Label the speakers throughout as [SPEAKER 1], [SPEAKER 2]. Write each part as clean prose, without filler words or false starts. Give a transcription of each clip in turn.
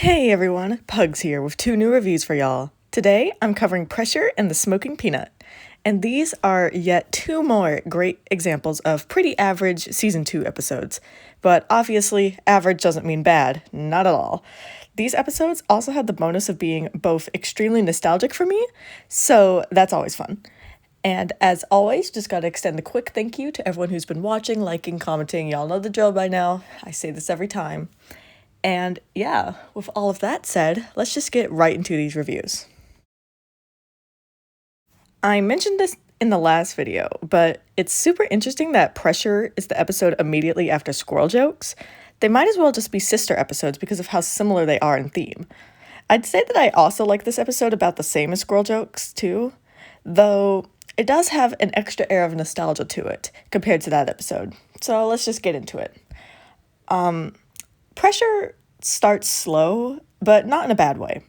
[SPEAKER 1] Hey everyone, Pugs here with 2 new reviews for y'all. Today, I'm covering Pressure and the Smoking Peanut. And these are yet 2 more great examples of pretty average Season 2 episodes. But obviously, average doesn't mean bad, not at all. These episodes also had the bonus of being both extremely nostalgic for me, so that's always fun. And as always, just gotta extend a quick thank you to everyone who's been watching, liking, commenting. Y'all know the drill by now. I say this every time. And yeah, with all of that said, let's just get right into these reviews. I mentioned this in the last video, but it's super interesting that Pressure is the episode immediately after Squirrel Jokes. They might as well just be sister episodes because of how similar they are in theme. I'd say that I also like this episode about the same as Squirrel Jokes, too, though it does have an extra air of nostalgia to it compared to that episode. So let's just get into it. Pressure starts slow, but not in a bad way.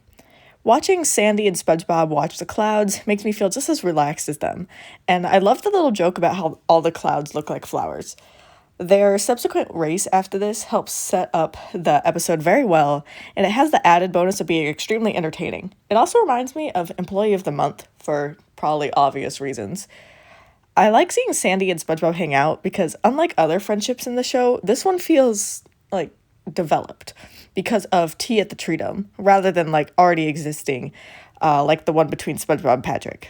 [SPEAKER 1] Watching Sandy and SpongeBob watch the clouds makes me feel just as relaxed as them, and I love the little joke about how all the clouds look like flowers. Their subsequent race after this helps set up the episode very well, and it has the added bonus of being extremely entertaining. It also reminds me of Employee of the Month for probably obvious reasons. I like seeing Sandy and SpongeBob hang out because, unlike other friendships in the show, this one feels like developed because of tea at the Treedom rather than like already existing, like the one between SpongeBob and Patrick.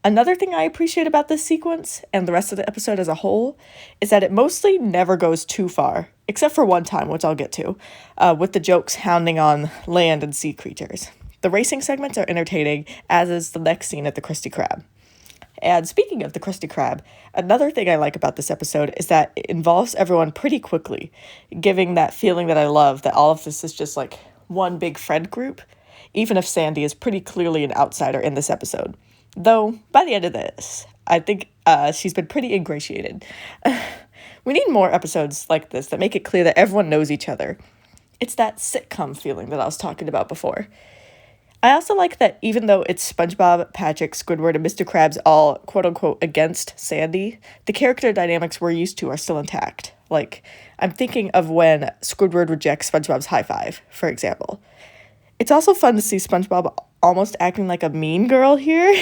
[SPEAKER 1] Another thing I appreciate about this sequence and the rest of the episode as a whole is that it mostly never goes too far, except for one time, which I'll get to, with the jokes hounding on land and sea creatures. The racing segments are entertaining, as is the next scene at the Krusty Krab. And speaking of the Krusty Krab, another thing I like about this episode is that it involves everyone pretty quickly, giving that feeling that I love that all of this is just like one big friend group, even if Sandy is pretty clearly an outsider in this episode. Though, by the end of this, I think she's been pretty ingratiated. We need more episodes like this that make it clear that everyone knows each other. It's that sitcom feeling that I was talking about before. I also like that even though it's SpongeBob, Patrick, Squidward, and Mr. Krabs all quote-unquote against Sandy, the character dynamics we're used to are still intact. Like, I'm thinking of when Squidward rejects SpongeBob's high five, for example. It's also fun to see SpongeBob almost acting like a mean girl here.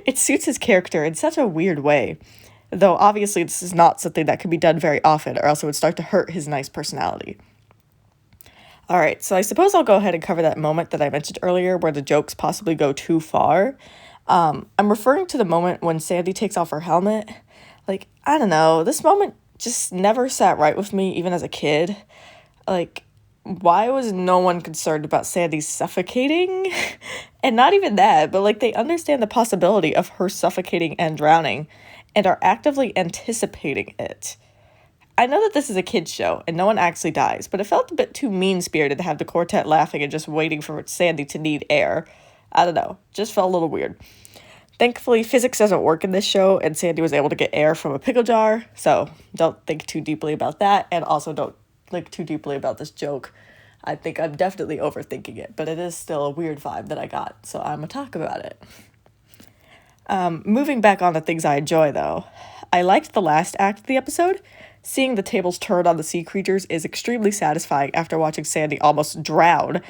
[SPEAKER 1] It suits his character in such a weird way. Though obviously this is not something that can be done very often, or else it would start to hurt his nice personality. Alright, so I suppose I'll go ahead and cover that moment that I mentioned earlier where the jokes possibly go too far. I'm referring to the moment when Sandy takes off her helmet. Like, I don't know, this moment just never sat right with me, even as a kid. Like, why was no one concerned about Sandy suffocating? And not even that, but like they understand the possibility of her suffocating and drowning and are actively anticipating it. I know that this is a kid's show and no one actually dies, but it felt a bit too mean-spirited to have the quartet laughing and just waiting for Sandy to need air. I don't know, just felt a little weird. Thankfully, physics doesn't work in this show, and Sandy was able to get air from a pickle jar, so don't think too deeply about that, and also don't think too deeply about this joke. I think I'm definitely overthinking it, but it is still a weird vibe that I got, so I'm gonna talk about it. Moving back on to things I enjoy, though. I liked the last act of the episode. Seeing the tables turn on the sea creatures is extremely satisfying after watching Sandy almost drown,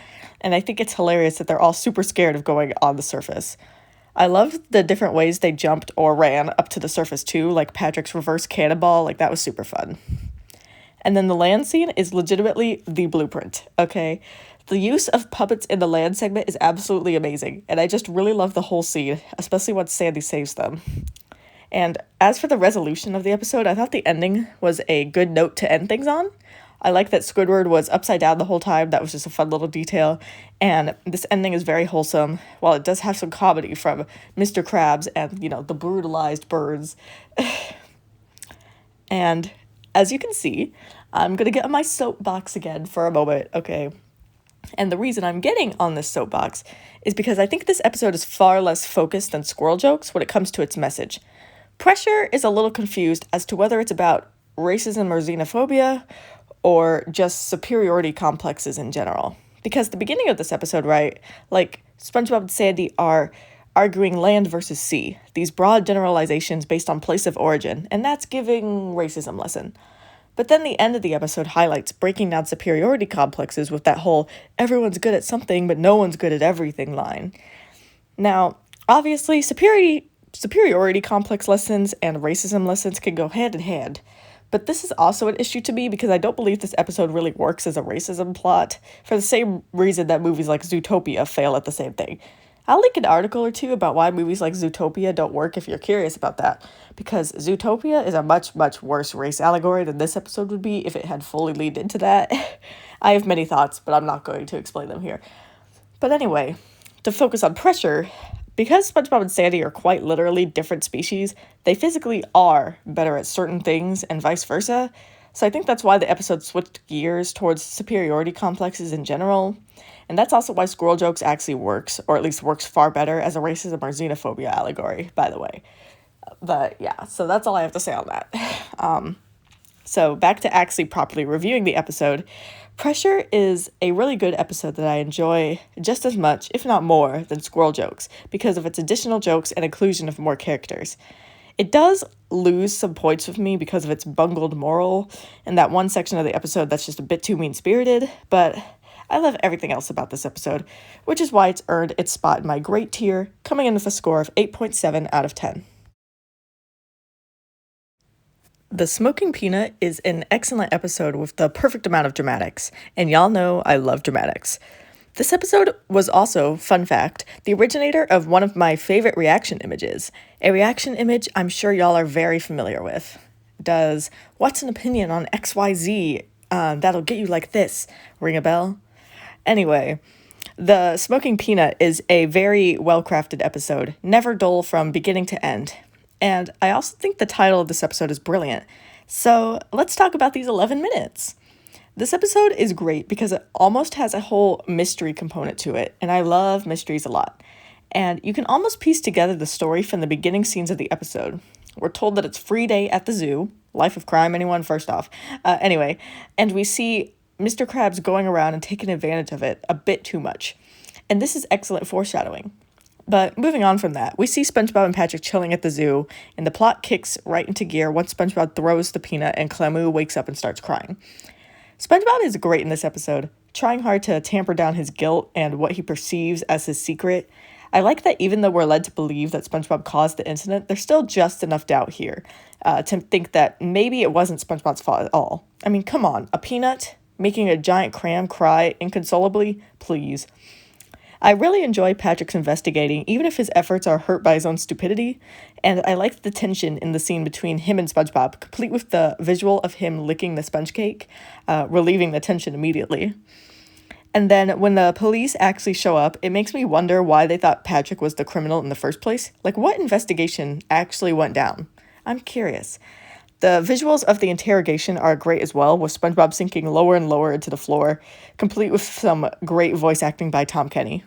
[SPEAKER 1] and I think it's hilarious that they're all super scared of going on the surface. I loved the different ways they jumped or ran up to the surface too, like Patrick's reverse cannonball, like that was super fun. And then the land scene is legitimately the blueprint, okay? The use of puppets in the land segment is absolutely amazing, and I just really love the whole scene, especially once Sandy saves them. And as for the resolution of the episode, I thought the ending was a good note to end things on. I like that Squidward was upside down the whole time. That was just a fun little detail. And this ending is very wholesome, while it does have some comedy from Mr. Krabs and, you know, the brutalized birds. And as you can see, I'm going to get on my soapbox again for a moment, okay? And the reason I'm getting on this soapbox is because I think this episode is far less focused than Squirrel Jokes when it comes to its message. Pressure is a little confused as to whether it's about racism or xenophobia or just superiority complexes in general. Because the beginning of this episode, right, like SpongeBob and Sandy are arguing land versus sea, these broad generalizations based on place of origin, and that's giving racism lesson. But then the end of the episode highlights breaking down superiority complexes with that whole everyone's good at something but no one's good at everything line. Now, obviously, superiority complex lessons and racism lessons can go hand in hand. But this is also an issue to me because I don't believe this episode really works as a racism plot for the same reason that movies like Zootopia fail at the same thing. I'll link an article or two about why movies like Zootopia don't work if you're curious about that, because Zootopia is a much, much worse race allegory than this episode would be if it had fully leaned into that. I have many thoughts, but I'm not going to explain them here. But anyway, to focus on pressure, because SpongeBob and Sandy are quite literally different species, they physically are better at certain things and vice versa. So I think that's why the episode switched gears towards superiority complexes in general. And that's also why Squirrel Jokes actually works, or at least works far better as a racism or xenophobia allegory, by the way. But yeah, so that's all I have to say on that. So back to actually properly reviewing the episode. Pressure is a really good episode that I enjoy just as much, if not more, than Squirrel Jokes because of its additional jokes and inclusion of more characters. It does lose some points with me because of its bungled moral and that one section of the episode that's just a bit too mean-spirited, but I love everything else about this episode, which is why it's earned its spot in my great tier, coming in with a score of 8.7 out of 10. The Smoking Peanut is an excellent episode with the perfect amount of dramatics, and y'all know I love dramatics. This episode was also, fun fact, the originator of one of my favorite reaction images, a reaction image I'm sure y'all are very familiar with. Does "what's an opinion on XYZ that'll get you like this" ring a bell? Anyway, The Smoking Peanut is a very well-crafted episode, never dull from beginning to end. And I also think the title of this episode is brilliant. So let's talk about these 11 minutes. This episode is great because it almost has a whole mystery component to it, and I love mysteries a lot. And you can almost piece together the story from the beginning scenes of the episode. We're told that it's free day at the zoo. Life of crime, anyone? First off. Anyway, and we see Mr. Krabs going around and taking advantage of it a bit too much. And this is excellent foreshadowing. But moving on from that, we see SpongeBob and Patrick chilling at the zoo, and the plot kicks right into gear once SpongeBob throws the peanut and Clamu wakes up and starts crying. SpongeBob is great in this episode, trying hard to tamper down his guilt and what he perceives as his secret. I like that even though we're led to believe that SpongeBob caused the incident, there's still just enough doubt here to think that maybe it wasn't SpongeBob's fault at all. I mean, come on, a peanut making a giant cram cry inconsolably? Please. I really enjoy Patrick's investigating, even if his efforts are hurt by his own stupidity, and I like the tension in the scene between him and SpongeBob, complete with the visual of him licking the sponge cake, relieving the tension immediately. And then when the police actually show up, it makes me wonder why they thought Patrick was the criminal in the first place. Like, what investigation actually went down? I'm curious. The visuals of the interrogation are great as well, with SpongeBob sinking lower and lower into the floor, complete with some great voice acting by Tom Kenny.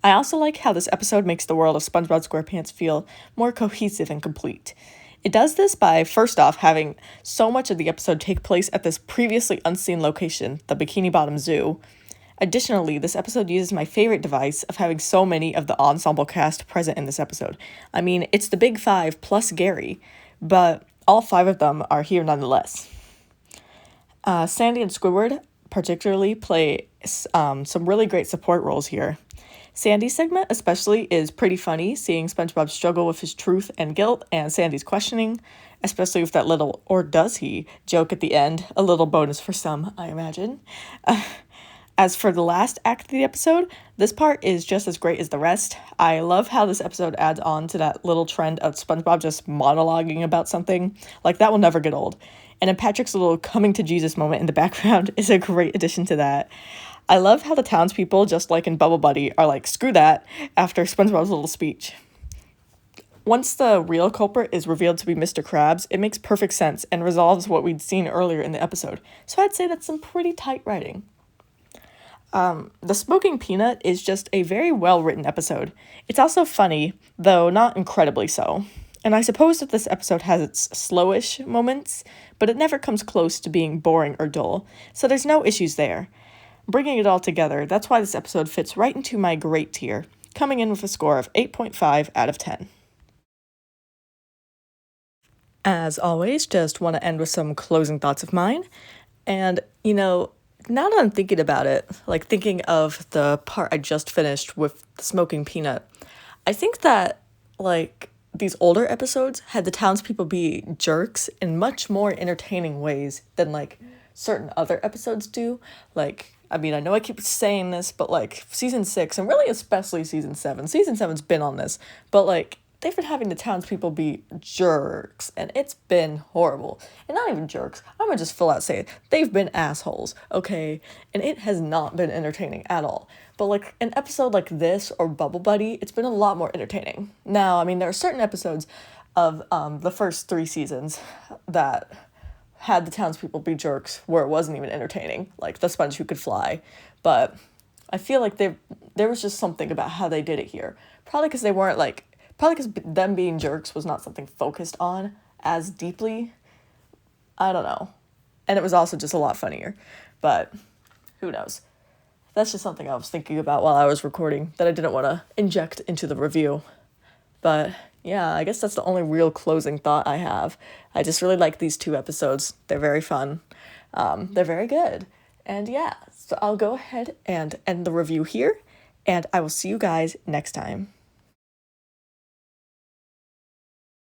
[SPEAKER 1] I also like how this episode makes the world of SpongeBob SquarePants feel more cohesive and complete. It does this by, first off, having so much of the episode take place at this previously unseen location, the Bikini Bottom Zoo. Additionally, this episode uses my favorite device of having so many of the ensemble cast present in this episode. I mean, it's the Big Five plus Gary, but all five of them are here nonetheless. Sandy and Squidward particularly play some really great support roles here. Sandy's segment especially is pretty funny, seeing SpongeBob struggle with his truth and guilt and Sandy's questioning, especially with that little "or does he" joke at the end, a little bonus for some, I imagine. As for the last act of the episode, this part is just as great as the rest. I love how this episode adds on to that little trend of SpongeBob just monologuing about something. Like, that will never get old. And then Patrick's little coming to Jesus moment in the background is a great addition to that. I love how the townspeople, just like in Bubble Buddy, are like, screw that, after SpongeBob's little speech. Once the real culprit is revealed to be Mr. Krabs, it makes perfect sense and resolves what we'd seen earlier in the episode. So I'd say that's some pretty tight writing. The Smoking Peanut is just a very well-written episode. It's also funny, though not incredibly so. And I suppose that this episode has its slowish moments, but it never comes close to being boring or dull, so there's no issues there. Bringing it all together, that's why this episode fits right into my great tier, coming in with a score of 8.5 out of 10. As always, just want to end with some closing thoughts of mine. And, now that I'm thinking about it, like thinking of the part I just finished with the smoking peanut, I think that, like, these older episodes had the townspeople be jerks in much more entertaining ways than, like, certain other episodes do. Like, I mean, I know I keep saying this, but, like, season 6, and really especially season 7's been on this, but, like, they've been having the townspeople be jerks, and it's been horrible. And not even jerks, I'm gonna just full out say it. They've been assholes, okay? And it has not been entertaining at all. But like an episode like this or Bubble Buddy, it's been a lot more entertaining. Now, I mean, there are certain episodes of the first 3 seasons that had the townspeople be jerks where it wasn't even entertaining, like The Sponge Who Could Fly. But I feel like there was just something about how they did it here. Probably because them being jerks was not something focused on as deeply. I don't know. And it was also just a lot funnier. But who knows? That's just something I was thinking about while I was recording that I didn't want to inject into the review. But yeah, I guess that's the only real closing thought I have. I just really like these 2 episodes. They're very fun. They're very good. And yeah, so I'll go ahead and end the review here. And I will see you guys next time.